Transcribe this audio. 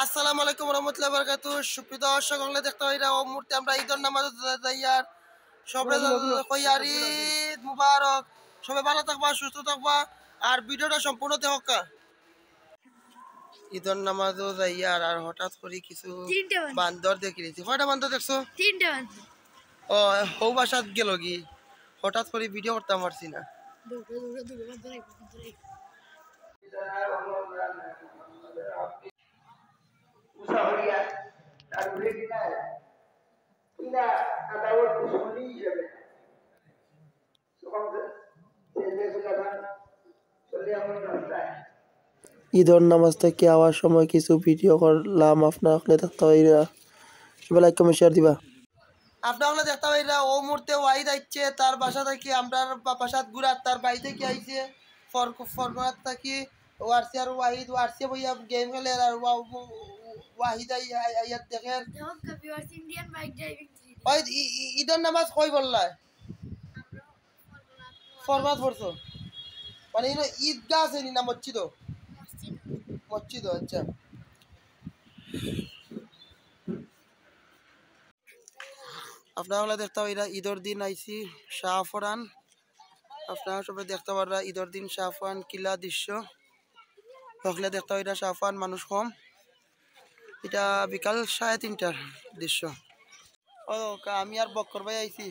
আসসালামু আলাইকুম রহমতুল্লাহি ওয়া বারাকাতুহু। সুপ্রিয় দর্শক, দেখতে হইরা ও মুহূর্তে আমরা ঈদের নামাজ যাইয়ার সবে কইয়ার ঈদ মুবারক। সবাই ভালো থাকবা, সুস্থ থাকবা, আর ভিডিওটা সম্পূর্ণ দেখা। ঈদের নামাজও যাইয়ার আর হঠাৎ করে কিছু বান্দর দেখি নিয়েছি। কয়টা বান্দর দেখছো? তিনটা বান্দর। ও হৌ বাসাত গেল কি হঠাৎ করে ভিডিও করতে পারছি না। ঈদের নামাজ থেকে আওয়ার সময় কিছু ভিডিও করলাম, আপনারা দেখতে পাইরা সবাই লাইক কমেন্ট শেয়ার দিবা। আপনারা দেখতে পাইরা ও মুহূর্তে ওয়াহিদ আইছে তার বাসা থেকে, আমরা বাসাত ঘুরার তার বাড়ি থেকে আইছে ফরমাত থাকি ওয়ারসি আর ওয়াহিদ ওয়ারসি বইয়া গেম খেলে আর ওয়াহিদ আইয়াত দেখেন ওই ঈদের নামাজ কই বললা ফরমাত পড়ছো মানে ঈদগাহ আছে না মসজিদ? মসজিদ, আচ্ছা। আপনারা দেখতে পাইরা ঈদের দিন আইছি শাহফরান। আপনারা সবাই দেখতে পারা ঈদের দিন শাহফরান কিলা দৃশ্য সকলে দেখতে পাইরা। শাহফরান মানুষ কম, এটা বিকাল 3:30টার দৃশ্য। ও আমি আর বক্কর ভাই আইছি।